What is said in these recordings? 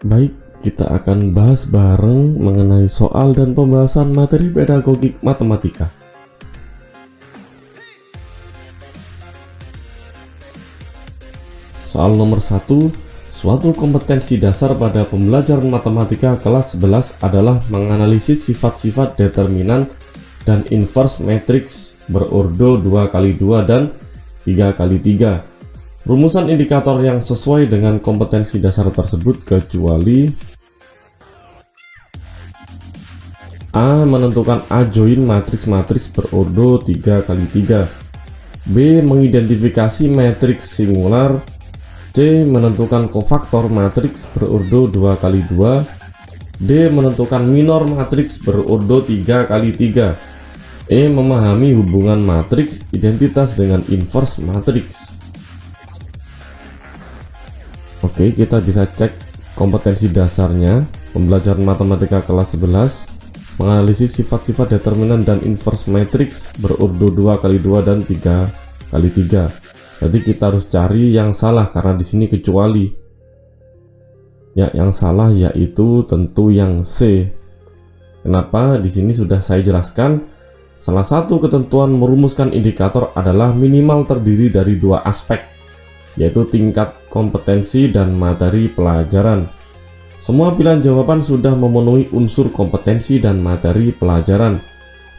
Baik, kita akan bahas bareng mengenai soal dan pembahasan materi pedagogik matematika. Soal nomor 1, suatu kompetensi dasar pada pembelajaran matematika kelas 11 adalah menganalisis sifat-sifat determinan dan inverse matriks berordo 2x2 dan 3x3. Rumusan indikator yang sesuai dengan kompetensi dasar tersebut kecuali A. Menentukan adjoint matriks-matriks berordo 3x3, B. Mengidentifikasi matriks singular, C. Menentukan kofaktor matriks berordo 2x2, D. Menentukan minor matriks berordo 3x3, E. Memahami hubungan matriks identitas dengan inverse matriks. Oke, kita bisa cek kompetensi dasarnya pembelajaran matematika kelas 11, menganalisis sifat-sifat determinan dan inverse matriks berordo 2x2 dan 3x3. Jadi kita harus cari yang salah karena di sini kecuali. Ya, yang salah yaitu tentu yang C. Kenapa? Di sini sudah saya jelaskan. Salah satu ketentuan merumuskan indikator adalah minimal terdiri dari dua aspek, yaitu tingkat kompetensi dan materi pelajaran. Semua pilihan jawaban sudah memenuhi unsur kompetensi dan materi pelajaran.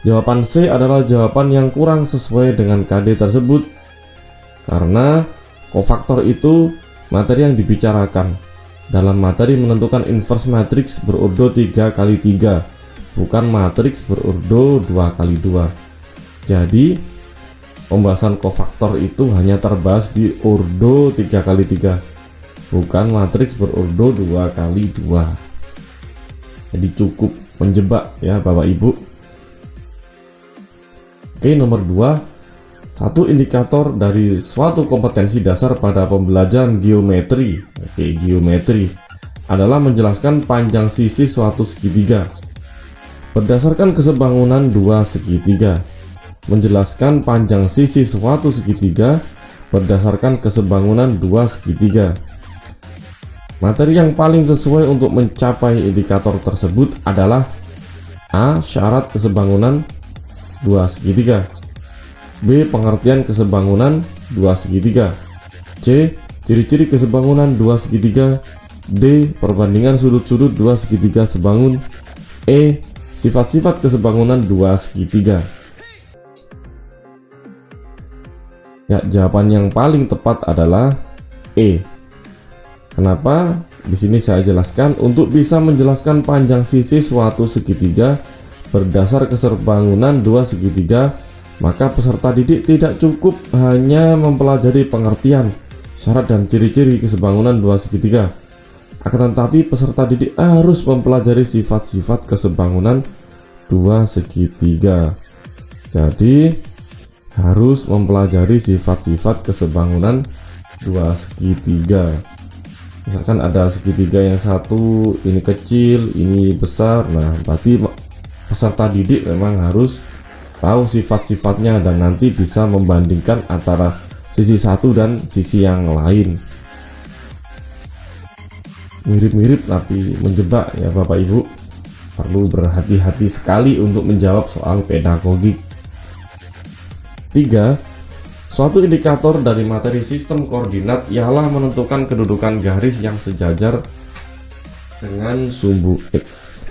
Jawaban C adalah jawaban yang kurang sesuai dengan KD tersebut, karena kofaktor itu materi yang dibicarakan dalam materi menentukan inverse matriks berordo 3x3, bukan matriks berordo 2x2. Jadi pembahasan kofaktor itu hanya terbahas di ordo 3x3, bukan matriks berordo 2x2. Jadi cukup menjebak ya Bapak Ibu. Oke, nomor 2, satu indikator dari suatu kompetensi dasar pada pembelajaran geometri. Oke, geometri adalah menjelaskan panjang sisi suatu segitiga berdasarkan kesebangunan dua segitiga. Menjelaskan panjang sisi suatu segitiga berdasarkan kesebangunan dua segitiga. Materi yang paling sesuai untuk mencapai indikator tersebut adalah A. Syarat kesebangunan dua segitiga, B. Pengertian kesebangunan dua segitiga, C. Ciri-ciri kesebangunan dua segitiga, D. Perbandingan sudut-sudut dua segitiga sebangun, E. Sifat-sifat kesebangunan dua segitiga. Ya, jawaban yang paling tepat adalah E. Kenapa? Di sini saya jelaskan, untuk bisa menjelaskan panjang sisi suatu segitiga berdasar kesebangunan dua segitiga, maka peserta didik tidak cukup hanya mempelajari pengertian, syarat dan ciri-ciri kesebangunan dua segitiga. Akan tetapi peserta didik harus mempelajari sifat-sifat kesebangunan dua segitiga. Jadi harus mempelajari sifat-sifat kesebangunan dua segitiga. Misalkan ada segitiga yang satu ini kecil, ini besar, nah berarti peserta didik memang harus tahu sifat-sifatnya dan nanti bisa membandingkan antara sisi satu dan sisi yang lain. Mirip-mirip tapi menjebak ya Bapak Ibu. Perlu berhati-hati sekali untuk menjawab soal pedagogik. 3. Suatu indikator dari materi sistem koordinat ialah menentukan kedudukan garis yang sejajar dengan sumbu X.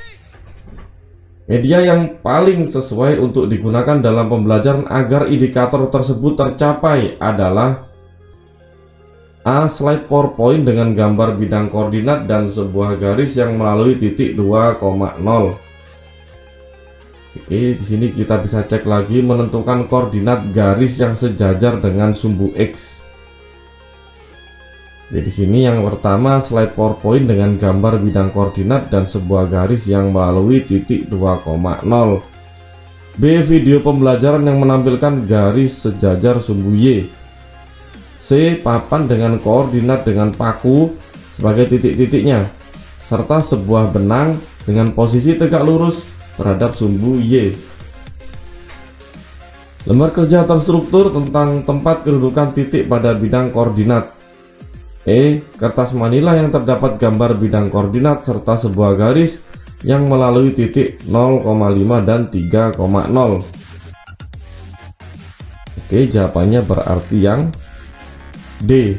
Media yang paling sesuai untuk digunakan dalam pembelajaran agar indikator tersebut tercapai adalah A. Slide PowerPoint dengan gambar bidang koordinat dan sebuah garis yang melalui titik 2,0. Oke, di sini kita bisa cek lagi menentukan koordinat garis yang sejajar dengan sumbu X. Jadi di sini yang pertama slide PowerPoint dengan gambar bidang koordinat dan sebuah garis yang melalui titik 2,0. B. Video pembelajaran yang menampilkan garis sejajar sumbu Y. C. Papan dengan koordinat dengan paku sebagai titik-titiknya, serta sebuah benang dengan posisi tegak lurus terhadap sumbu Y. Lembar kerja terstruktur tentang tempat kedudukan titik pada bidang koordinat. Kertas manila yang terdapat gambar bidang koordinat serta sebuah garis yang melalui titik 0,5 dan 3,0. Oke, jawabannya berarti yang D.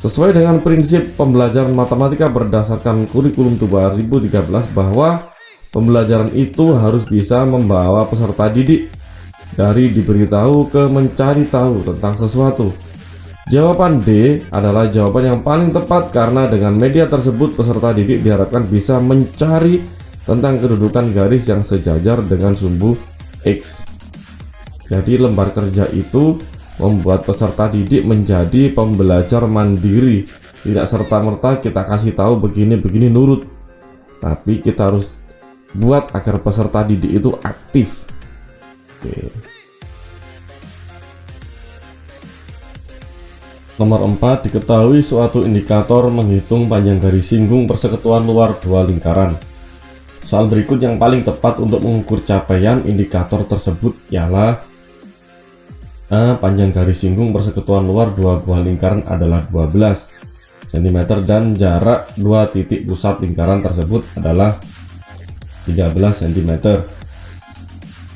Sesuai dengan prinsip pembelajaran matematika berdasarkan kurikulum 2013 bahwa pembelajaran itu harus bisa membawa peserta didik dari diberitahu ke mencari tahu tentang sesuatu. Jawaban D adalah jawaban yang paling tepat karena dengan media tersebut peserta didik diharapkan bisa mencari tentang kedudukan garis yang sejajar dengan sumbu X. Jadi lembar kerja itu membuat peserta didik menjadi pembelajar mandiri. Tidak serta-merta kita kasih tahu begini-begini nurut, tapi kita harus buat agar peserta didik itu aktif. Oke. Nomor 4, diketahui suatu indikator menghitung panjang garis singgung persekutuan luar dua lingkaran. Soal berikut yang paling tepat untuk mengukur capaian indikator tersebut ialah A. Panjang garis singgung persekutuan luar dua buah lingkaran adalah 12 cm dan jarak dua titik pusat lingkaran tersebut adalah 13 cm.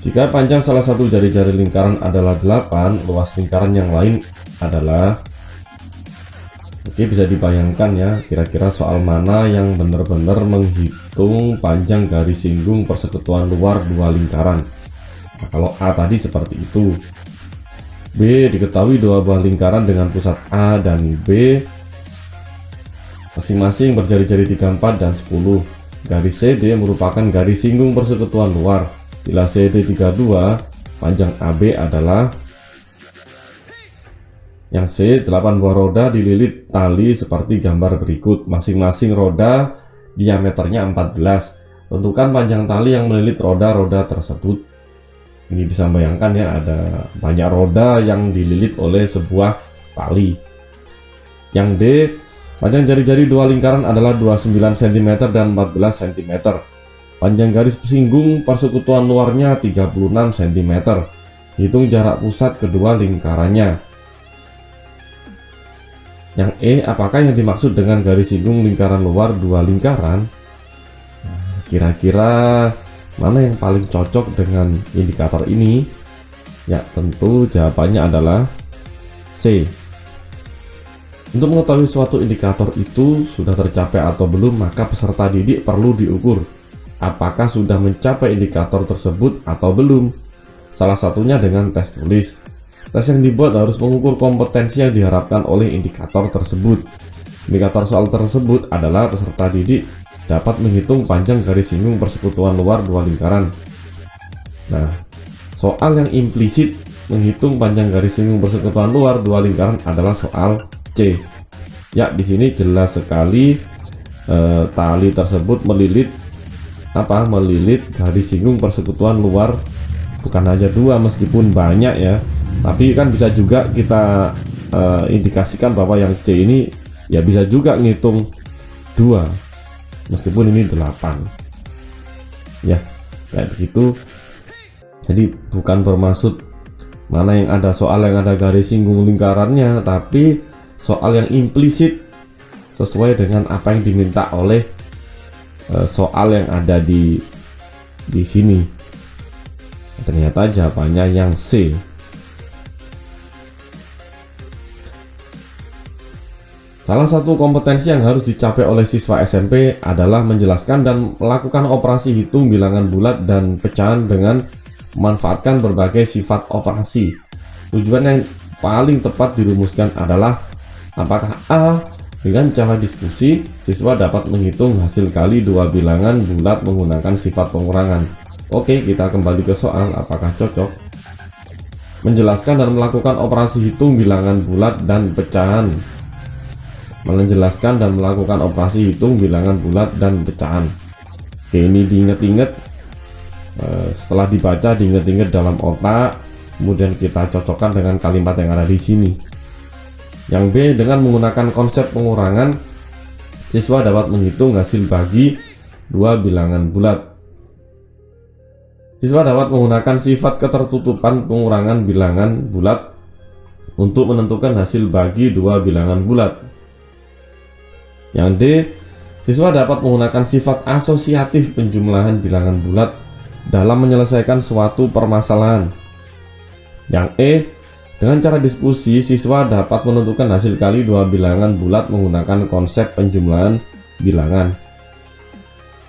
Jika panjang salah satu jari-jari lingkaran adalah 8, luas lingkaran yang lain adalah... Oke, bisa dibayangkan ya, kira-kira soal mana yang benar-benar menghitung panjang garis singgung persekutuan luar dua lingkaran. Nah, kalau A tadi seperti itu. B, diketahui dua buah lingkaran dengan pusat A dan B masing-masing berjari-jari 34 dan 10. Garis CD merupakan garis singgung persekutuan luar. Bila CD 32, panjang AB adalah yang C, 8 buah roda dililit tali seperti gambar berikut. Masing-masing roda diameternya 14. Tentukan panjang tali yang melilit roda-roda tersebut. Ini bisa bayangkan ya, ada banyak roda yang dililit oleh sebuah tali. Yang D, panjang jari-jari dua lingkaran adalah 29 cm dan 14 cm. Panjang garis singgung persekutuan luarnya 36 cm. Hitung jarak pusat kedua lingkarannya. Yang E, apakah yang dimaksud dengan garis singgung lingkaran luar dua lingkaran? Kira-kira mana yang paling cocok dengan indikator ini? Ya, tentu jawabannya adalah C. Untuk mengetahui suatu indikator itu sudah tercapai atau belum, maka peserta didik perlu diukur apakah sudah mencapai indikator tersebut atau belum. Salah satunya dengan tes tulis. Tes yang dibuat harus mengukur kompetensi yang diharapkan oleh indikator tersebut. Indikator soal tersebut adalah peserta didik dapat menghitung panjang garis singgung persekutuan luar dua lingkaran. Nah, soal yang implisit menghitung panjang garis singgung persekutuan luar dua lingkaran adalah soal C. Ya, di sini jelas sekali tali tersebut melilit garis singgung persekutuan luar, bukan hanya dua meskipun banyak ya, tapi kan bisa juga kita indikasikan bahwa yang C ini ya bisa juga ngitung dua meskipun ini 8 ya, kayak begitu. Jadi bukan bermaksud mana yang ada soal yang ada garis singgung lingkarannya, tapi soal yang implisit sesuai dengan apa yang diminta oleh soal yang ada di sini. Ternyata jawabannya yang C. Salah satu kompetensi yang harus dicapai oleh siswa SMP adalah menjelaskan dan melakukan operasi hitung bilangan bulat dan pecahan dengan memanfaatkan berbagai sifat operasi. Tujuan yang paling tepat dirumuskan adalah apakah A, dengan cara diskusi, siswa dapat menghitung hasil kali dua bilangan bulat menggunakan sifat pengurangan. Oke, kita kembali ke soal, apakah cocok? Menjelaskan dan melakukan operasi hitung bilangan bulat dan pecahan. Menjelaskan dan melakukan operasi hitung bilangan bulat dan pecahan. Oke, ini diingat-ingat, setelah dibaca diingat-ingat dalam otak, kemudian kita cocokkan dengan kalimat yang ada di sini. Yang B, dengan menggunakan konsep pengurangan, siswa dapat menghitung hasil bagi dua bilangan bulat. Siswa dapat menggunakan sifat ketertutupan pengurangan bilangan bulat untuk menentukan hasil bagi dua bilangan bulat. Yang D, siswa dapat menggunakan sifat asosiatif penjumlahan bilangan bulat dalam menyelesaikan suatu permasalahan. Yang E, dengan cara diskusi, siswa dapat menentukan hasil kali dua bilangan bulat menggunakan konsep penjumlahan bilangan.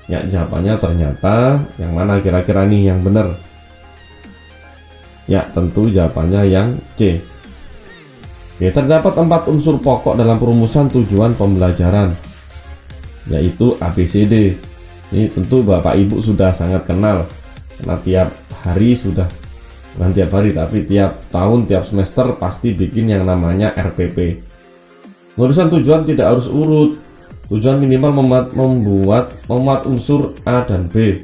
Ya, jawabannya ternyata yang mana kira-kira nih yang benar? Ya, tentu jawabannya yang C. Oke, terdapat 4 unsur pokok dalam perumusan tujuan pembelajaran, yaitu ABCD. Ini tentu Bapak Ibu sudah sangat kenal, karena tiap hari sudah, bukan tiap hari tapi tiap tahun, tiap semester pasti bikin yang namanya RPP. Penulisan tujuan tidak harus urut. Tujuan minimal memuat unsur A dan B.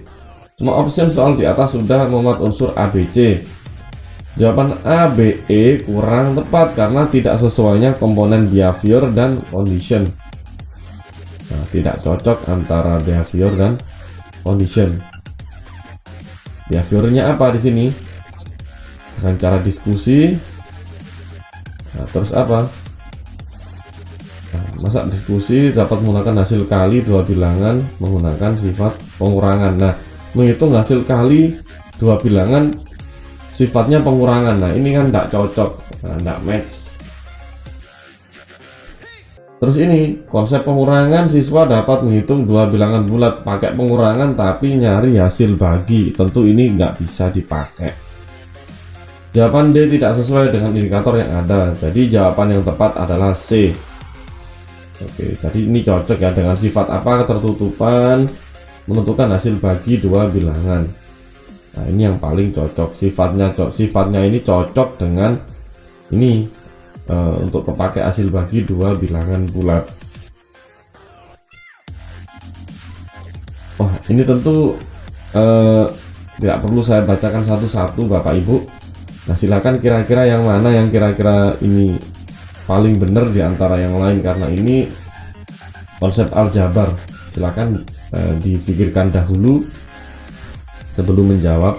Semua option soal di atas sudah memuat unsur ABC. Jawaban A, B, E kurang tepat karena tidak sesuainya komponen behavior dan condition. Nah, tidak cocok antara behavior dan condition. Behaviornya apa di sini? Dengan cara diskusi. Nah, terus apa? Nah, masa diskusi dapat menggunakan hasil kali dua bilangan menggunakan sifat pengurangan. Nah, menghitung hasil kali dua bilangan sifatnya pengurangan. Nah, ini kan tidak cocok, tidak match. Terus ini konsep pengurangan, siswa dapat menghitung dua bilangan bulat pakai pengurangan tapi nyari hasil bagi. Tentu ini nggak bisa dipakai. Jawaban D tidak sesuai dengan indikator yang ada, jadi jawaban yang tepat adalah C. Oke, tadi ini cocok ya, dengan sifat apa ketertutupan menentukan hasil bagi dua bilangan. Nah, ini yang paling cocok, sifatnya ini cocok dengan ini untuk kepakai hasil bagi dua bilangan bulat. Wah, ini tentu tidak perlu saya bacakan satu-satu Bapak Ibu. Nah, silakan kira-kira yang mana yang kira-kira ini paling benar di antara yang lain, karena ini konsep aljabar. Silakan dipikirkan dahulu sebelum menjawab.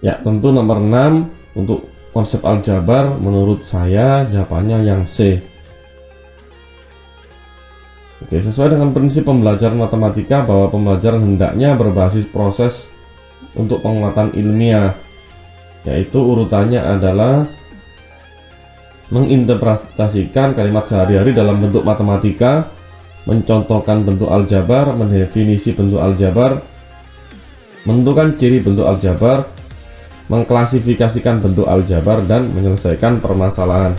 Ya, tentu nomor 6 untuk konsep aljabar menurut saya jawabannya yang C. Oke, sesuai dengan prinsip pembelajaran matematika bahwa pembelajaran hendaknya berbasis proses untuk penguatan ilmiah, yaitu urutannya adalah menginterpretasikan kalimat sehari-hari dalam bentuk matematika, mencontohkan bentuk aljabar, mendefinisi bentuk aljabar, menentukan ciri bentuk aljabar, mengklasifikasikan bentuk aljabar, dan menyelesaikan permasalahan.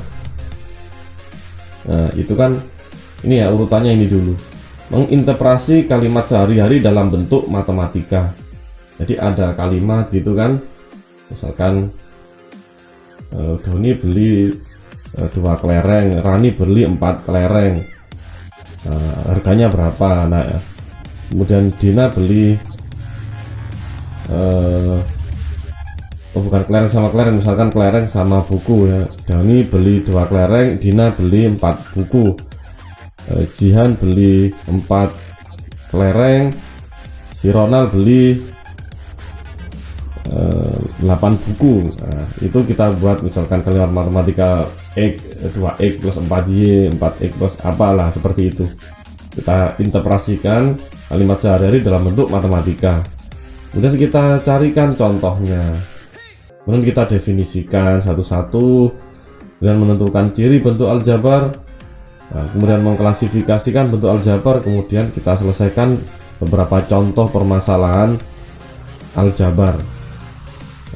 Nah, itu kan ini ya urutannya ini dulu. Menginterpretasi kalimat sehari-hari dalam bentuk matematika. Jadi ada kalimat gitu kan, misalkan Doni beli 2 kelereng, Rani beli 4 kelereng. Harganya berapa? Nah, ya. Kemudian Dina beli bukan kelereng sama kelereng, misalkan kelereng sama buku ya. Dani beli 2 kelereng, Dina beli 4 buku, Jihan beli 4 kelereng, si Ronald beli 8 buku. Nah, itu kita buat misalkan kalimat matematika X 2X plus 4Y 4X plus apalah, seperti itu. Kita interpretasikan kalimat sehari-hari dalam bentuk matematika, kemudian kita carikan contohnya, kemudian kita definisikan satu-satu dan menentukan ciri bentuk aljabar. Nah, kemudian mengklasifikasikan bentuk aljabar, kemudian kita selesaikan beberapa contoh permasalahan aljabar.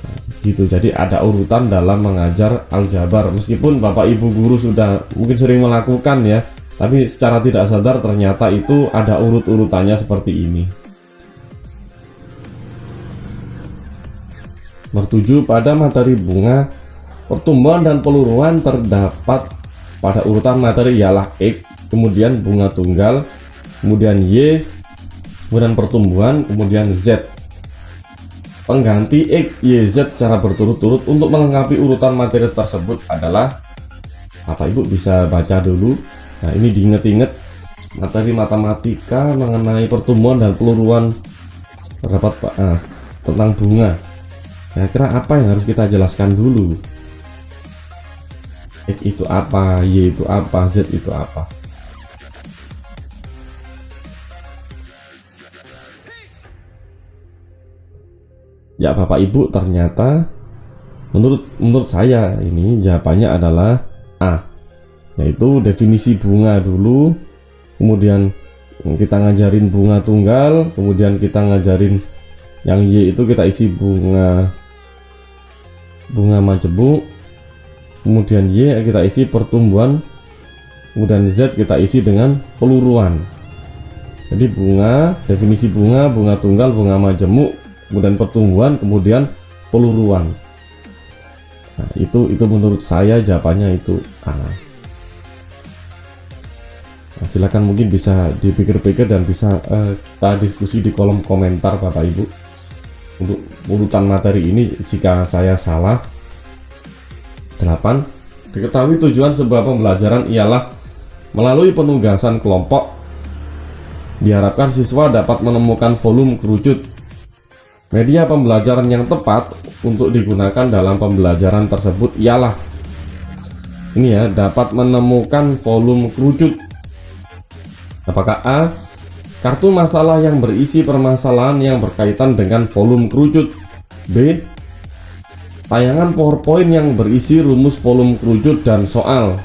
Nah, gitu. Jadi ada urutan dalam mengajar aljabar. Meskipun Bapak Ibu guru sudah mungkin sering melakukan ya, tapi secara tidak sadar ternyata itu ada urut-urutannya seperti ini. Nomor 7, pada materi bunga, pertumbuhan dan peluruan terdapat pada urutan materi ialah X, kemudian bunga tunggal, kemudian Y, kemudian pertumbuhan, kemudian Z. Pengganti X, Y, Z secara berturut-turut untuk melengkapi urutan materi tersebut adalah, Bapak Ibu bisa baca dulu. Nah, ini diinget-inget materi matematika mengenai pertumbuhan dan peluruan terdapat tentang bunga. Kira-kira apa yang harus kita jelaskan dulu? X itu apa, Y itu apa, Z itu apa? Ya Bapak Ibu, ternyata menurut saya ini jawabannya adalah A, yaitu definisi bunga dulu, kemudian kita ngajarin bunga tunggal, kemudian kita ngajarin yang Y itu kita isi bunga majemuk, kemudian Y kita isi pertumbuhan, kemudian Z kita isi dengan peluruan. Jadi bunga, definisi bunga tunggal, bunga majemuk, kemudian pertumbuhan, kemudian peluruan. Nah, itu menurut saya jawabannya itu A. Nah, silakan mungkin bisa dipikir-pikir dan bisa kita diskusi di kolom komentar Bapak Ibu untuk urutan materi ini jika saya salah. 8. Diketahui tujuan sebuah pembelajaran ialah melalui penugasan kelompok diharapkan siswa dapat menemukan volume kerucut. Media pembelajaran yang tepat untuk digunakan dalam pembelajaran tersebut ialah, ini ya, dapat menemukan volume kerucut. Apakah A, kartu masalah yang berisi permasalahan yang berkaitan dengan volume kerucut? B, tayangan PowerPoint yang berisi rumus volume kerucut dan soal?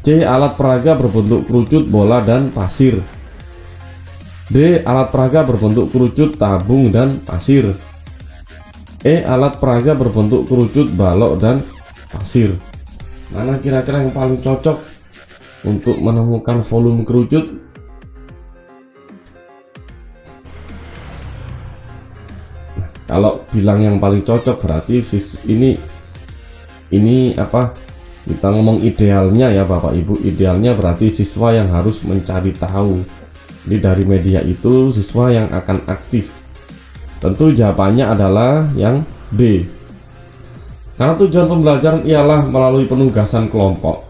C, alat peraga berbentuk kerucut bola dan pasir? D, alat peraga berbentuk kerucut tabung dan pasir? E, alat peraga berbentuk kerucut balok dan pasir? Mana kira-kira yang paling cocok untuk menemukan volume kerucut? Nah, kalau bilang yang paling cocok berarti ini apa, kita ngomong idealnya ya Bapak Ibu, idealnya berarti siswa yang harus mencari tahu. Jadi dari media itu siswa yang akan aktif. Tentu jawabannya adalah yang B. Karena tujuan pembelajaran ialah melalui penugasan kelompok.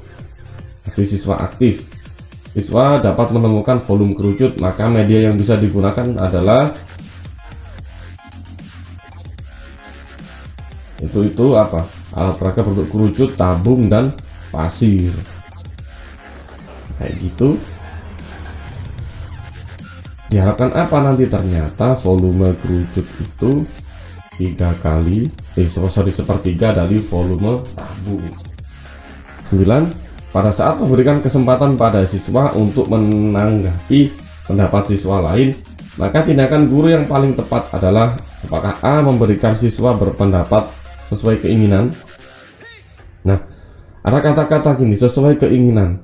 Jadi siswa aktif. Siswa dapat menemukan volume kerucut, maka media yang bisa digunakan adalah itu apa? Alat peraga bentuk kerucut, tabung dan pasir. Kayak gitu. Diharapkan apa nanti? Ternyata volume kerucut itu 1/3 dari volume tabung. 9. Pada saat memberikan kesempatan pada siswa untuk menanggapi pendapat siswa lain, maka tindakan guru yang paling tepat adalah, apakah A, memberikan siswa berpendapat sesuai keinginan? Nah, ada kata-kata gini, sesuai keinginan.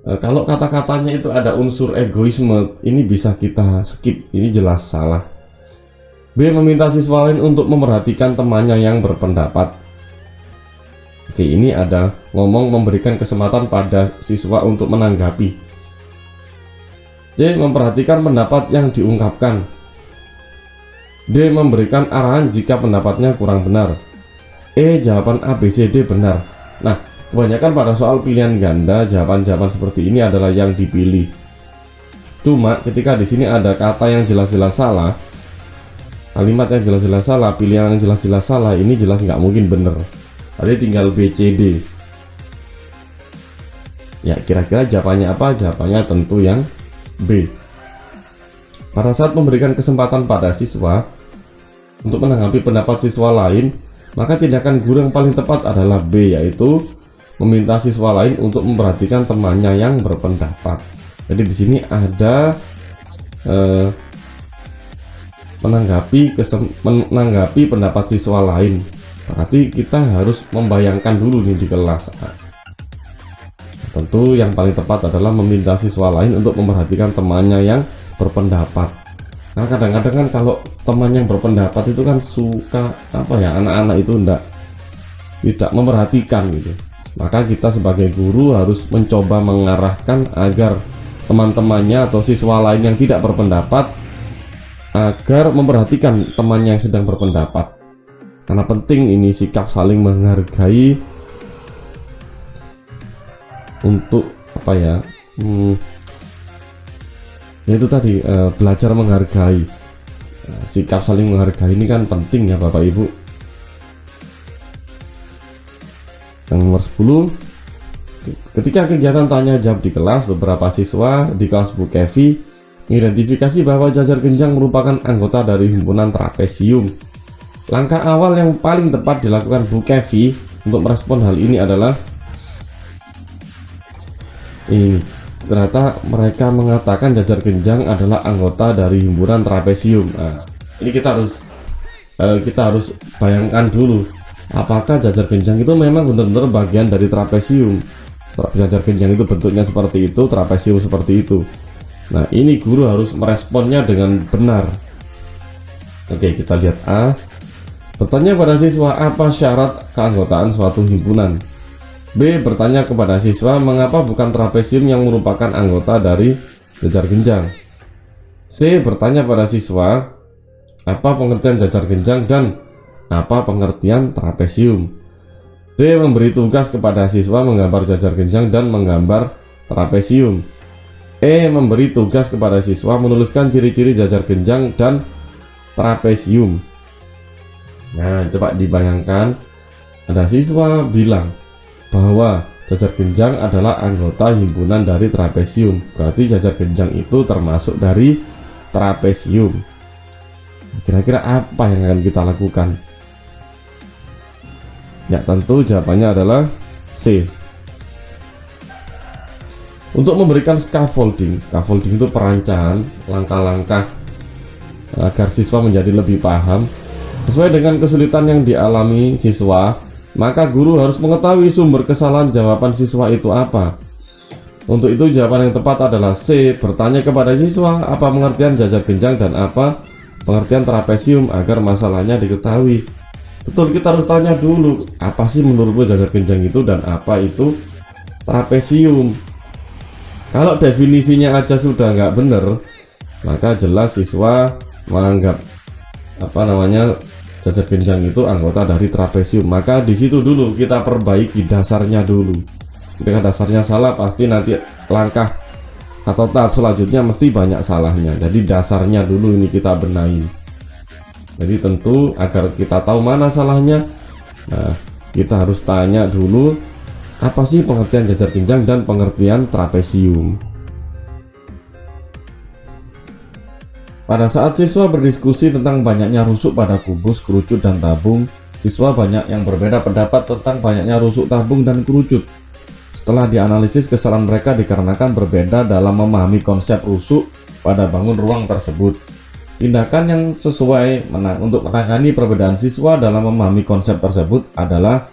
Kalau kata-katanya itu ada unsur egoisme, ini bisa kita skip, ini jelas salah. B, meminta siswa lain untuk memperhatikan temannya yang berpendapat. Oke, ini ada ngomong memberikan kesempatan pada siswa untuk menanggapi. C, memperhatikan pendapat yang diungkapkan. D, memberikan arahan jika pendapatnya kurang benar. E, jawaban A, B, C, D benar. Nah, kebanyakan pada soal pilihan ganda, jawaban-jawaban seperti ini adalah yang dipilih. Cuma ketika di sini ada kata yang jelas-jelas salah, kalimat yang jelas-jelas salah, pilihan yang jelas-jelas salah, ini jelas nggak mungkin bener. Tadi tinggal B, C, D. Ya, kira-kira jawabannya apa? Jawabannya tentu yang B. Pada saat memberikan kesempatan pada siswa untuk menanggapi pendapat siswa lain, maka tindakan guru yang paling tepat adalah B, yaitu meminta siswa lain untuk memperhatikan temannya yang berpendapat. Jadi di sini ada menanggapi pendapat siswa lain. Berarti kita harus membayangkan dulu nih di kelas. Tentu yang paling tepat adalah meminta siswa lain untuk memperhatikan temannya yang berpendapat. Nah, kadang-kadang kan kalau teman yang berpendapat itu kan suka apa ya, anak-anak itu tidak memperhatikan gitu. Maka kita sebagai guru harus mencoba mengarahkan agar teman-temannya atau siswa lain yang tidak berpendapat agar memperhatikan temannya yang sedang berpendapat. Karena penting ini sikap saling menghargai untuk apa ya? Itu tadi belajar menghargai. Sikap saling menghargai ini kan penting ya Bapak Ibu. Yang nomor 10, ketika kegiatan tanya jawab di kelas, beberapa siswa di kelas Bu Kevi mengidentifikasi bahwa jajar genjang merupakan anggota dari himpunan trapesium. Langkah awal yang paling tepat dilakukan Bu Kevi untuk merespon hal ini adalah ini. Ternyata mereka mengatakan jajar genjang adalah anggota dari himpunan trapesium. Nah, ini kita harus bayangkan dulu, apakah jajar genjang itu memang benar-benar bagian dari trapesium. Jajar genjang itu bentuknya seperti itu, trapesium seperti itu. Nah, ini guru harus meresponnya dengan benar. Oke, kita lihat A. Bertanya pada siswa apa syarat keanggotaan suatu himpunan. B. Bertanya kepada siswa mengapa bukan trapesium yang merupakan anggota dari jajar genjang. C. Bertanya pada siswa apa pengertian jajar genjang dan apa pengertian trapesium. D. Memberi tugas kepada siswa menggambar jajar genjang dan menggambar trapesium. E. Memberi tugas kepada siswa menuliskan ciri-ciri jajar genjang dan trapesium. Nah, coba dibayangkan, ada siswa bilang bahwa jajar genjang adalah anggota himpunan dari trapesium. Berarti jajar genjang itu termasuk dari trapesium. Kira-kira apa yang akan kita lakukan? Ya, tentu jawabannya adalah C. Untuk memberikan scaffolding itu perancangan langkah-langkah agar siswa menjadi lebih paham sesuai dengan kesulitan yang dialami siswa, maka guru harus mengetahui sumber kesalahan jawaban siswa itu apa. Untuk itu jawaban yang tepat adalah C. Bertanya kepada siswa apa pengertian jajar genjang dan apa pengertian trapesium agar masalahnya diketahui. Betul, kita harus tanya dulu, apa sih menurutmu jajar genjang itu dan apa itu trapesium. Kalau definisinya aja sudah nggak bener, maka jelas siswa menganggap jajar genjang itu anggota dari trapesium. Maka di situ dulu kita perbaiki dasarnya dulu. Ketika dasarnya salah, pasti nanti langkah atau tahap selanjutnya mesti banyak salahnya. Jadi dasarnya dulu ini kita benahi. Jadi tentu agar kita tahu mana salahnya, nah kita harus tanya dulu apa sih pengertian jajar genjang dan pengertian trapesium. Pada saat siswa berdiskusi tentang banyaknya rusuk pada kubus, kerucut, dan tabung, siswa banyak yang berbeda pendapat tentang banyaknya rusuk, tabung, dan kerucut. Setelah dianalisis, kesalahan mereka dikarenakan berbeda dalam memahami konsep rusuk pada bangun ruang tersebut. Tindakan yang sesuai untuk menangani perbedaan siswa dalam memahami konsep tersebut adalah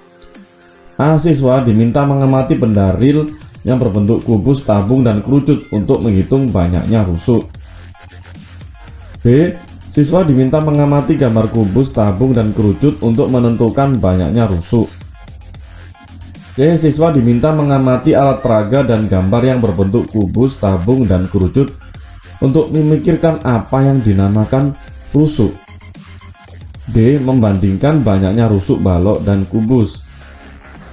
A. Siswa diminta mengamati benda real yang berbentuk kubus, tabung, dan kerucut untuk menghitung banyaknya rusuk. B. Siswa diminta mengamati gambar kubus, tabung, dan kerucut untuk menentukan banyaknya rusuk. C. Siswa diminta mengamati alat peraga dan gambar yang berbentuk kubus, tabung, dan kerucut untuk memikirkan apa yang dinamakan rusuk. D. Membandingkan banyaknya rusuk balok dan kubus.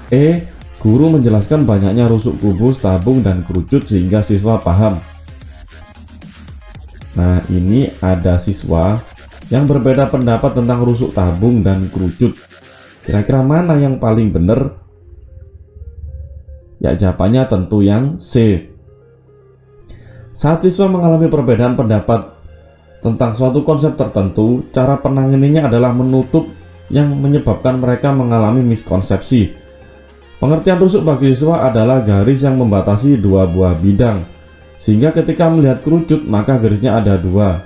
E. Guru menjelaskan banyaknya rusuk kubus, tabung, dan kerucut sehingga siswa paham. Nah, ini ada siswa yang berbeda pendapat tentang rusuk, tabung, dan kerucut. Kira-kira mana yang paling benar? Ya, jawabannya tentu yang C. Saat siswa mengalami perbedaan pendapat tentang suatu konsep tertentu, cara penanganinya adalah menutup yang menyebabkan mereka mengalami miskonsepsi. Pengertian rusuk bagi siswa adalah garis yang membatasi dua buah bidang, sehingga ketika melihat kerucut maka garisnya ada dua.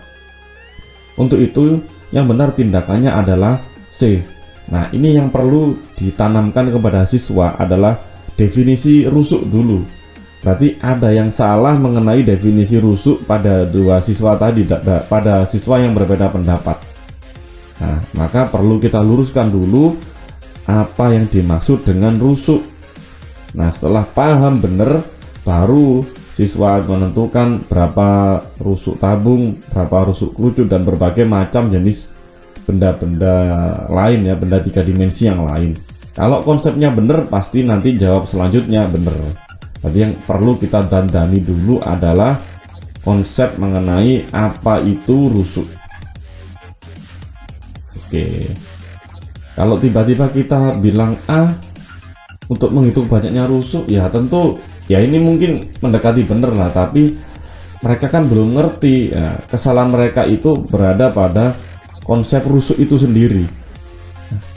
Untuk itu yang benar tindakannya adalah C. Nah, ini yang perlu ditanamkan kepada siswa adalah definisi rusuk dulu. Berarti ada yang salah mengenai definisi rusuk pada dua siswa tadi, pada siswa yang berbeda pendapat. Nah, maka perlu kita luruskan dulu apa yang dimaksud dengan rusuk. Nah, setelah paham benar, baru siswa menentukan berapa rusuk tabung, berapa rusuk kerucut, dan berbagai macam jenis benda-benda lain ya, benda 3 dimensi yang lain. Kalau konsepnya bener, pasti nanti jawab selanjutnya bener. Tapi yang perlu kita dandani dulu adalah konsep mengenai apa itu rusuk. Oke, kalau tiba-tiba kita bilang A untuk menghitung banyaknya rusuk, ya tentu ya ini mungkin mendekati bener lah, tapi mereka kan belum ngerti ya. Kesalahan mereka itu berada pada konsep rusuk itu sendiri.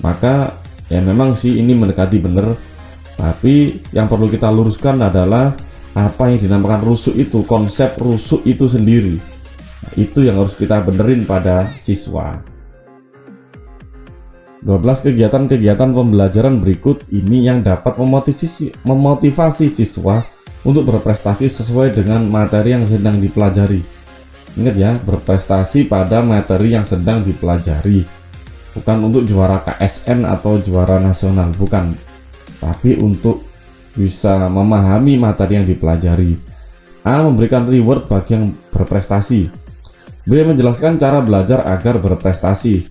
Maka ya memang sih ini mendekati bener, tapi yang perlu kita luruskan adalah apa yang dinamakan rusuk itu, konsep rusuk itu sendiri. Nah, itu yang harus kita benerin pada siswa. 12 kegiatan-kegiatan pembelajaran berikut ini yang dapat memotivasi siswa untuk berprestasi sesuai dengan materi yang sedang dipelajari. Ingat ya, berprestasi pada materi yang sedang dipelajari, bukan untuk juara KSN atau juara nasional, bukan, tapi untuk bisa memahami materi yang dipelajari. A. Memberikan reward bagi yang berprestasi. B. Menjelaskan cara belajar agar berprestasi.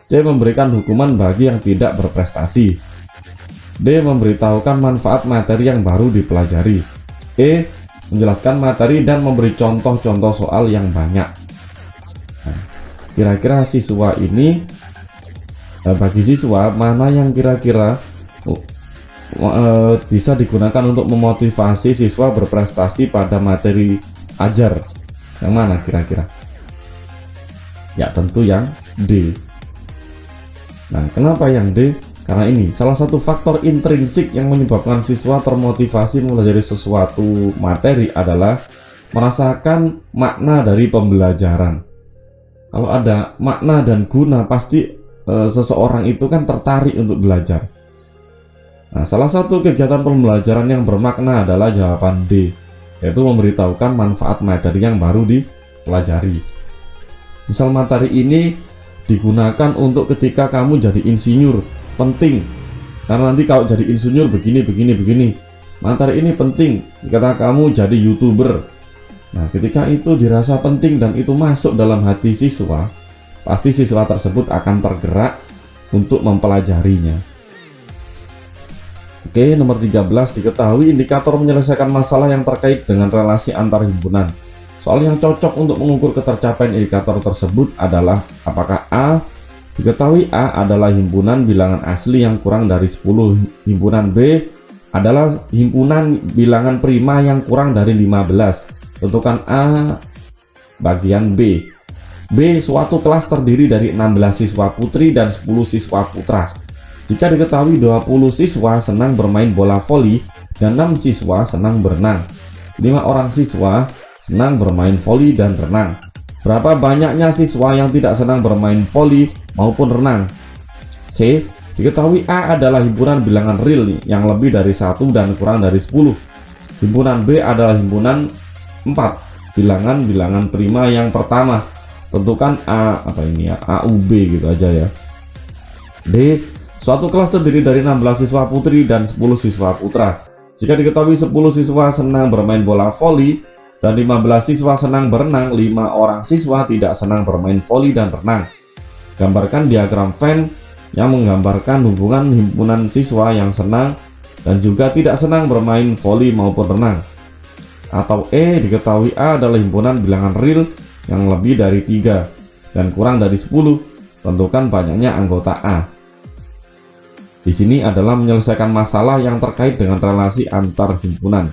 C. Memberikan hukuman bagi yang tidak berprestasi. D. Memberitahukan manfaat materi yang baru dipelajari. E. Menjelaskan materi dan memberi contoh-contoh soal yang banyak. Nah, kira-kira siswa ini, bagi siswa mana yang kira-kira bisa digunakan untuk memotivasi siswa berprestasi pada materi ajar? Yang mana kira-kira? Ya tentu yang D. Nah, kenapa yang D? Karena ini salah satu faktor intrinsik yang menyebabkan siswa termotivasi mempelajari sesuatu materi adalah merasakan makna dari pembelajaran. Kalau ada makna dan guna, pasti seseorang itu kan tertarik untuk belajar. Nah, salah satu kegiatan pembelajaran yang bermakna adalah jawaban D, yaitu memberitahukan manfaat materi yang baru dipelajari. Misal materi ini digunakan untuk ketika kamu jadi insinyur, penting karena nanti kalau jadi insinyur begini. Materi ini penting jika kamu jadi YouTuber. Nah, ketika itu dirasa penting dan itu masuk dalam hati siswa, pasti siswa tersebut akan tergerak untuk mempelajarinya. Oke, nomor 13, diketahui indikator menyelesaikan masalah yang terkait dengan relasi antar himpunan. Soal yang cocok untuk mengukur ketercapaian indikator tersebut adalah apakah A. Diketahui A adalah himpunan bilangan asli yang kurang dari 10. Himpunan B adalah himpunan bilangan prima yang kurang dari 15. Tentukan A bagian B. B. Suatu kelas terdiri dari 16 siswa putri dan 10 siswa putra. Jika diketahui 20 siswa senang bermain bola voli dan 6 siswa senang berenang, 5 orang siswa senang bermain voli dan renang. Berapa banyaknya siswa yang tidak senang bermain voli maupun renang? C. Diketahui A adalah himpunan bilangan real yang lebih dari 1 dan kurang dari 10. Himpunan B adalah himpunan 4 bilangan prima yang pertama. Tentukan A AUB gitu aja ya. D. Suatu kelas terdiri dari 16 siswa putri dan 10 siswa putra. Jika diketahui 10 siswa senang bermain bola voli dan 15 siswa senang berenang, 5 orang siswa tidak senang bermain voli dan renang. Gambarkan diagram Venn yang menggambarkan hubungan himpunan siswa yang senang dan juga tidak senang bermain voli maupun renang. Atau E. Diketahui A adalah himpunan bilangan real yang lebih dari 3 dan kurang dari 10. Tentukan banyaknya anggota A. Di sini adalah menyelesaikan masalah yang terkait dengan relasi antar himpunan.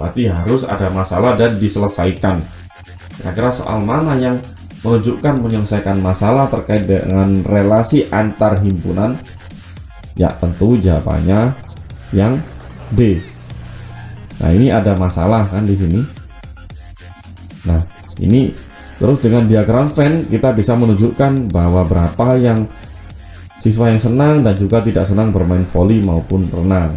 Berarti harus ada masalah dan diselesaikan. Kira-kira soal mana yang menunjukkan menyelesaikan masalah terkait dengan relasi antar himpunan? Ya tentu jawabannya yang D. Nah, ini ada masalah kan di sini. Nah, ini terus dengan diagram Venn kita bisa menunjukkan bahwa berapa yang siswa yang senang dan juga tidak senang bermain voli maupun renang.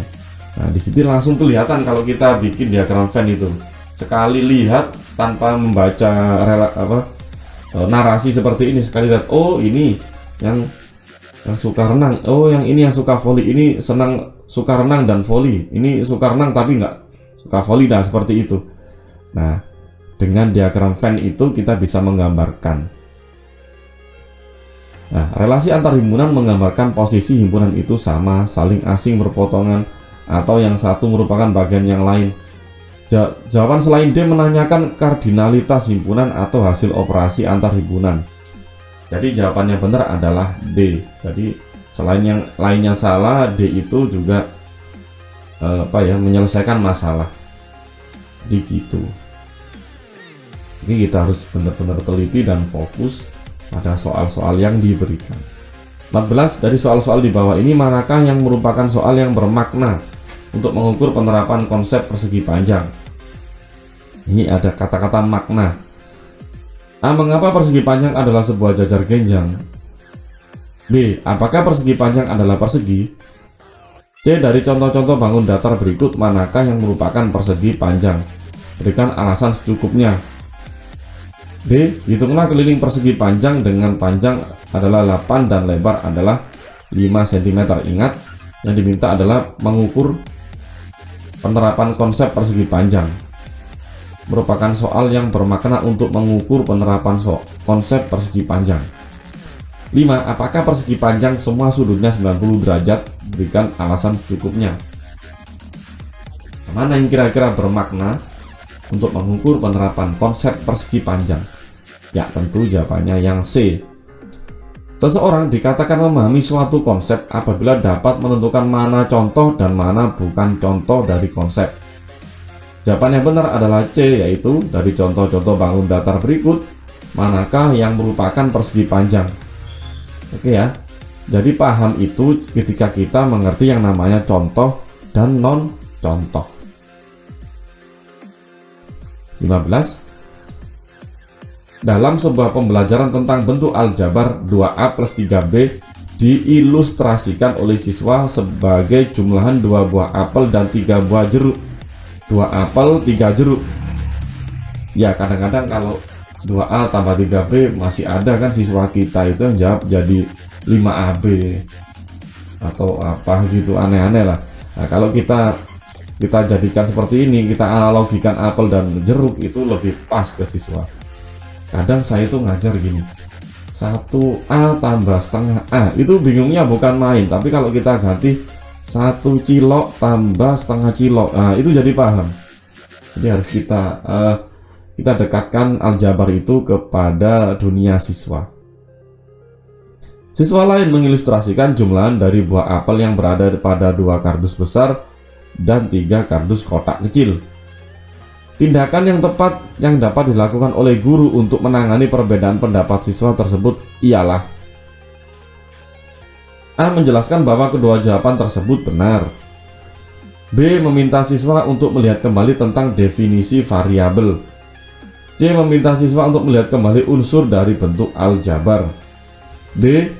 Nah, di sini langsung kelihatan kalau kita bikin diagram Venn itu. Sekali lihat tanpa membaca narasi seperti ini, sekali lihat, oh ini yang suka renang, oh yang ini yang suka voli, ini suka renang dan voli, ini suka renang tapi nggak suka voli, nah seperti itu. Nah, dengan diagram Venn itu kita bisa menggambarkan. Nah, relasi antar himpunan menggambarkan posisi himpunan itu sama, saling asing, berpotongan, atau yang satu merupakan bagian yang lain. Jawaban selain D menanyakan kardinalitas himpunan atau hasil operasi antar himpunan. Jadi jawaban yang benar adalah D. Jadi selain yang lainnya salah, D itu juga menyelesaikan masalah. Jadi gitu. Jadi kita harus benar-benar teliti dan fokus pada soal-soal yang diberikan. 14 dari soal-soal di bawah ini, manakah yang merupakan soal yang bermakna untuk mengukur penerapan konsep persegi panjang? Ini ada kata-kata makna. A. Mengapa persegi panjang adalah sebuah jajar genjang? B. Apakah persegi panjang adalah persegi? C. Dari contoh-contoh bangun datar berikut, manakah yang merupakan persegi panjang? Berikan alasan secukupnya. D. Hitunglah keliling persegi panjang dengan panjang adalah 8 dan lebar adalah 5 cm. Ingat, yang diminta adalah mengukur penerapan konsep persegi panjang. Merupakan soal yang bermakna untuk mengukur penerapan konsep persegi panjang. 5. Apakah persegi panjang semua sudutnya 90 derajat? Berikan alasan secukupnya. Mana yang kira-kira bermakna untuk mengukur penerapan konsep persegi panjang? Ya, tentu jawabannya yang C. Seseorang dikatakan memahami suatu konsep apabila dapat menentukan mana contoh dan mana bukan contoh dari konsep. Jawaban yang benar adalah C, yaitu dari contoh-contoh bangun datar berikut, manakah yang merupakan persegi panjang. Oke ya, jadi paham itu ketika kita mengerti yang namanya contoh dan non-contoh. 15. Dalam sebuah pembelajaran tentang bentuk aljabar, 2A plus 3B diilustrasikan oleh siswa sebagai jumlahan 2 buah apel dan 3 buah jeruk. 2 apel, 3 jeruk. Ya, kadang-kadang kalau 2A tambah 3B masih ada kan siswa kita itu yang jawab jadi 5AB atau apa gitu, aneh-aneh lah. Nah, kalau kita jadikan seperti ini, kita analogikan apel dan jeruk, itu lebih pas ke siswa. Kadang saya itu ngajar gini, 1A tambah setengah A, itu bingungnya bukan main. Tapi kalau kita ganti 1 kilo tambah setengah kilo, nah itu jadi paham. Jadi harus kita dekatkan aljabar itu kepada dunia siswa. Siswa lain mengilustrasikan jumlahan dari buah apel yang berada pada 2 kardus besar dan 3 kardus kotak kecil. Tindakan yang tepat yang dapat dilakukan oleh guru untuk menangani perbedaan pendapat siswa tersebut ialah: A. Menjelaskan bahwa kedua jawaban tersebut benar. B. Meminta siswa untuk melihat kembali tentang definisi variabel. C. Meminta siswa untuk melihat kembali unsur dari bentuk aljabar. D.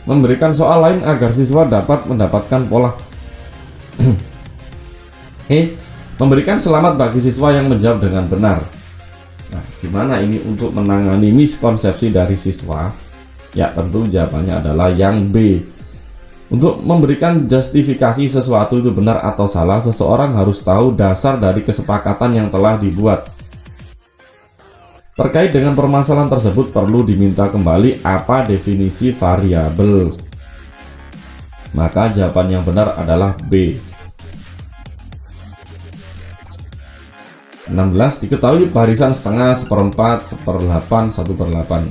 Memberikan soal lain agar siswa dapat mendapatkan pola. E. Memberikan selamat bagi siswa yang menjawab dengan benar. Nah, gimana ini untuk menangani miskonsepsi dari siswa? Ya, tentu jawabannya adalah yang B. Untuk memberikan justifikasi sesuatu itu benar atau salah, seseorang harus tahu dasar dari kesepakatan yang telah dibuat. Terkait dengan permasalahan tersebut perlu diminta kembali apa definisi variabel. Maka jawaban yang benar adalah B. 16. Diketahui barisan setengah, seperempat, seperlapan, 1/8,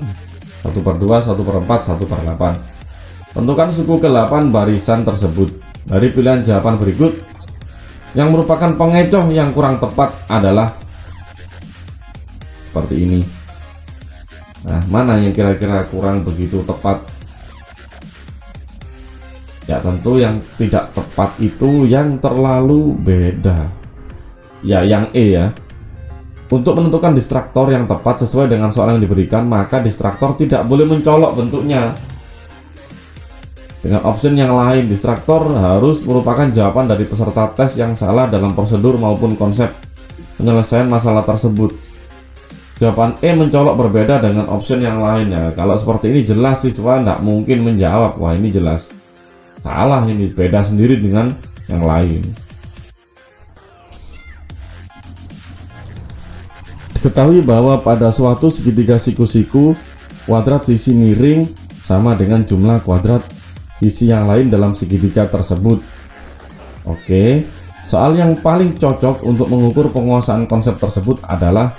1/2, 1/4, 1/8. Tentukan suku ke-8 barisan tersebut. Dari pilihan jawaban berikut, yang merupakan pengecoh yang kurang tepat adalah seperti ini. Nah, mana yang kira-kira kurang begitu tepat? Ya, tentu yang tidak tepat itu yang terlalu beda. Ya, yang E ya. Untuk menentukan distraktor yang tepat sesuai dengan soal yang diberikan, maka distraktor tidak boleh mencolok bentuknya. Dengan option yang lain, distraktor harus merupakan jawaban dari peserta tes yang salah dalam prosedur maupun konsep penyelesaian masalah tersebut. Jawaban E mencolok berbeda dengan option yang lainnya. Kalau seperti ini jelas siswa tidak mungkin menjawab, wah ini jelas salah, ini beda sendiri dengan yang lain. Diketahui bahwa pada suatu segitiga siku-siku, kuadrat sisi miring sama dengan jumlah kuadrat sisi yang lain dalam segitiga tersebut. Oke, soal yang paling cocok untuk mengukur penguasaan konsep tersebut adalah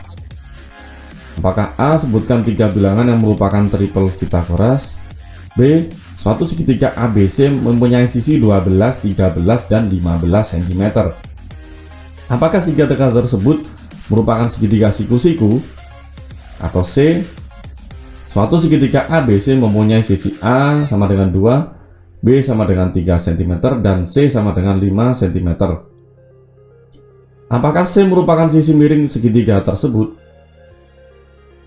apakah A. Sebutkan 3 bilangan yang merupakan triple Pythagoras. B. Suatu segitiga ABC mempunyai sisi 12, 13, dan 15 cm. Apakah segitiga tersebut merupakan segitiga siku-siku? Atau C. Suatu segitiga ABC mempunyai sisi A sama dengan 2, B sama dengan 3 cm, dan C sama dengan 5 cm. Apakah C merupakan sisi miring segitiga tersebut?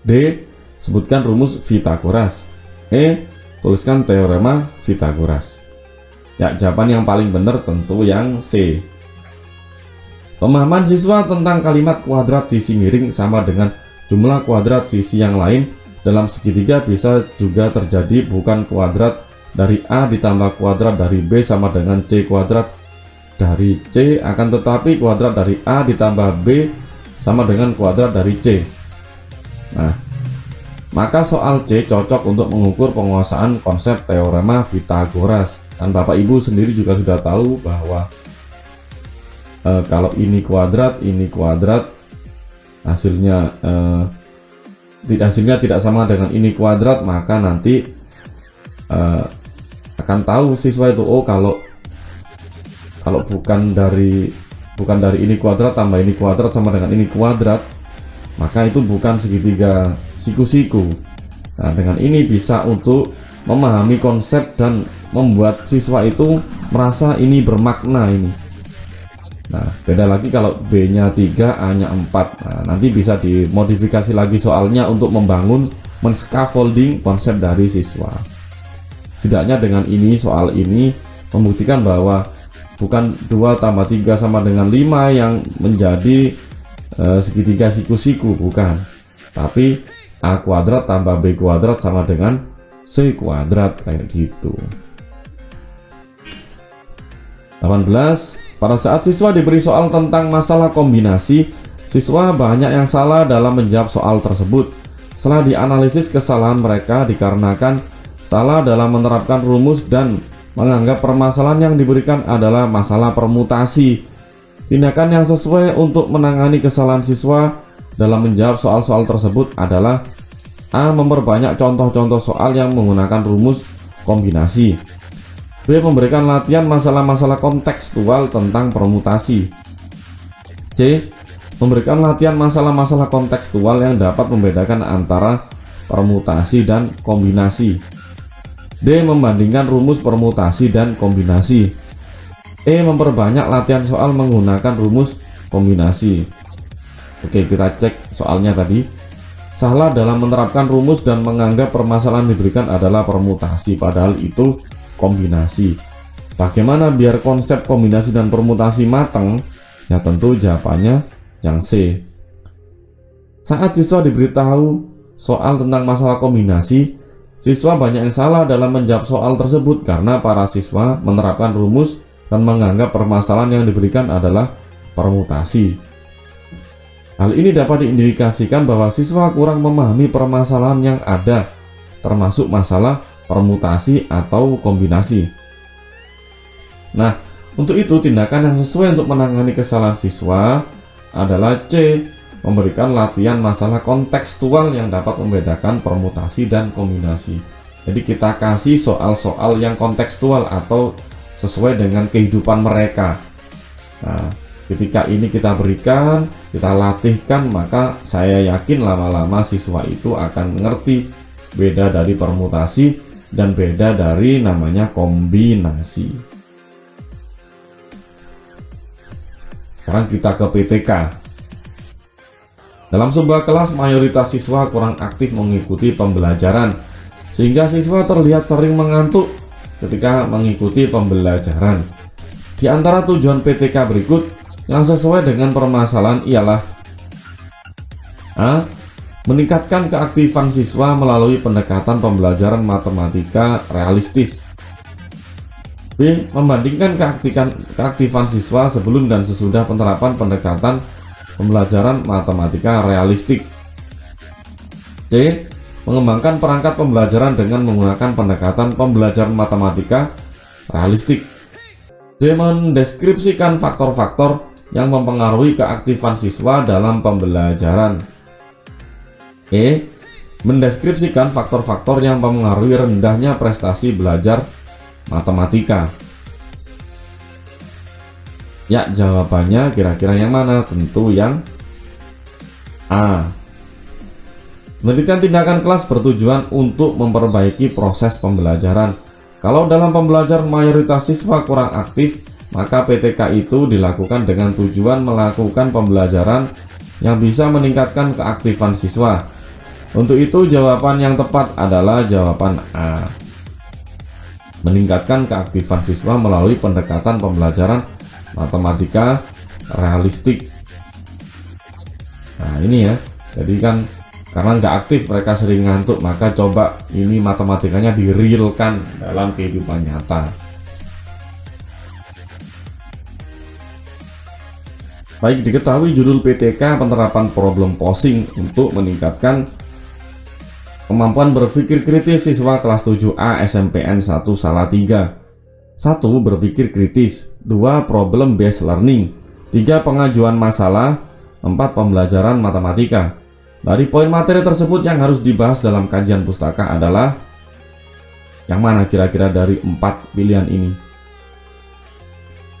D. Sebutkan rumus Pythagoras. E. Tuliskan teorema Pythagoras. Ya, jawaban yang paling benar tentu yang C. Pemahaman siswa tentang kalimat kuadrat sisi miring sama dengan jumlah kuadrat sisi yang lain dalam segitiga bisa juga terjadi bukan kuadrat dari A ditambah kuadrat dari B sama dengan C kuadrat dari C, akan tetapi kuadrat dari A ditambah B sama dengan kuadrat dari C. Nah, maka soal C cocok untuk mengukur penguasaan konsep teorema Pythagoras. Dan Bapak Ibu sendiri juga sudah tahu bahwa kalau ini kuadrat, hasilnya tidak sama dengan ini kuadrat, maka nanti akan tahu siswa itu, oh kalau bukan dari ini kuadrat tambah ini kuadrat sama dengan ini kuadrat, maka itu bukan segitiga siku-siku. Nah, dengan ini bisa untuk memahami konsep dan membuat siswa itu merasa ini bermakna ini. Nah, beda lagi kalau B-nya 3, A-nya 4. Nah, nanti bisa dimodifikasi lagi soalnya untuk membangun men-scaffolding konsep dari siswa. Setidaknya dengan ini, soal ini membuktikan bahwa bukan 2 tambah 3 sama dengan 5 yang menjadi segitiga siku-siku, bukan. Tapi A kuadrat tambah B kuadrat sama dengan C kuadrat, kayak gitu. 18. Pada saat siswa diberi soal tentang masalah kombinasi, siswa banyak yang salah dalam menjawab soal tersebut. Setelah dianalisis, kesalahan mereka dikarenakan salah dalam menerapkan rumus dan menganggap permasalahan yang diberikan adalah masalah permutasi. Tindakan yang sesuai untuk menangani kesalahan siswa dalam menjawab soal-soal tersebut adalah A. Memperbanyak contoh-contoh soal yang menggunakan rumus kombinasi. B. Memberikan latihan masalah-masalah kontekstual tentang permutasi. C. Memberikan latihan masalah-masalah kontekstual yang dapat membedakan antara permutasi dan kombinasi. D. Membandingkan rumus permutasi dan kombinasi. E. Memperbanyak latihan soal menggunakan rumus kombinasi. Oke, kita cek soalnya tadi. Salah dalam menerapkan rumus dan menganggap permasalahan diberikan adalah permutasi, padahal itu kombinasi. Bagaimana biar konsep kombinasi dan permutasi matang? Ya tentu jawabannya yang C. Saat siswa diberitahu soal tentang masalah kombinasi, siswa banyak yang salah dalam menjawab soal tersebut karena para siswa menerapkan rumus dan menganggap permasalahan yang diberikan adalah permutasi. Hal ini dapat diindikasikan bahwa siswa kurang memahami permasalahan yang ada, termasuk masalah permutasi atau kombinasi. Nah, untuk itu tindakan yang sesuai untuk menangani kesalahan siswa adalah C. Memberikan latihan masalah kontekstual yang dapat membedakan permutasi dan kombinasi. Jadi kita kasih soal-soal yang kontekstual atau sesuai dengan kehidupan mereka. Nah, ketika ini kita berikan, kita latihkan, maka saya yakin lama-lama siswa itu akan mengerti beda dari permutasi dan beda dari namanya kombinasi. Sekarang kita ke PTK. Dalam sebuah kelas, mayoritas siswa kurang aktif mengikuti pembelajaran, sehingga siswa terlihat sering mengantuk ketika mengikuti pembelajaran. Di antara tujuan PTK berikut yang sesuai dengan permasalahan ialah A. Meningkatkan keaktifan siswa melalui pendekatan pembelajaran matematika realistis. B. Membandingkan keaktifan siswa sebelum dan sesudah penerapan pendekatan pembelajaran matematika realistik. C. Mengembangkan perangkat pembelajaran dengan menggunakan pendekatan pembelajaran matematika realistik. D. Mendeskripsikan faktor-faktor yang mempengaruhi keaktifan siswa dalam pembelajaran. E. Mendeskripsikan faktor-faktor yang mempengaruhi rendahnya prestasi belajar matematika. Ya, jawabannya kira-kira yang mana? Tentu yang A. Penelitian tindakan kelas bertujuan untuk memperbaiki proses pembelajaran. Kalau dalam pembelajaran mayoritas siswa kurang aktif, maka PTK itu dilakukan dengan tujuan melakukan pembelajaran yang bisa meningkatkan keaktifan siswa. Untuk itu jawaban yang tepat adalah jawaban A. Meningkatkan keaktifan siswa melalui pendekatan pembelajaran matematika realistik. Nah ini ya, jadi kan karena nggak aktif mereka sering ngantuk, maka coba ini matematikanya direalkan dalam kehidupan nyata. Baik, diketahui judul PTK penerapan problem posing untuk meningkatkan kemampuan berpikir kritis siswa kelas 7A SMPN 1 Salatiga. 1. Berpikir kritis. 2. Problem based learning. 3. Pengajuan masalah. 4. Pembelajaran matematika. Dari poin materi tersebut yang harus dibahas dalam kajian pustaka adalah yang mana kira-kira dari 4 pilihan ini?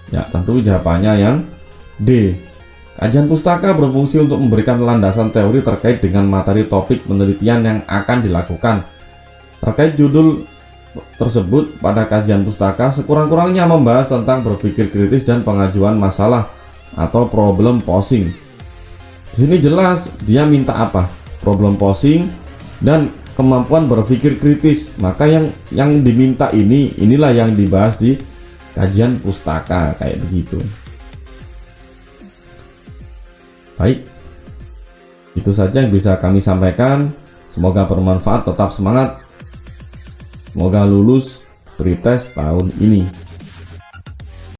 Ya, tentu jawabannya yang D. Kajian pustaka berfungsi untuk memberikan landasan teori terkait dengan materi topik penelitian yang akan dilakukan. Terkait judul tersebut pada kajian pustaka sekurang-kurangnya membahas tentang berpikir kritis dan pengajuan masalah atau problem posing. Di sini jelas dia minta apa? Problem posing dan kemampuan berpikir kritis. Maka yang diminta inilah yang dibahas di kajian pustaka kayak begitu. Baik, itu saja yang bisa kami sampaikan. Semoga bermanfaat, tetap semangat. Semoga lulus pretest tahun ini.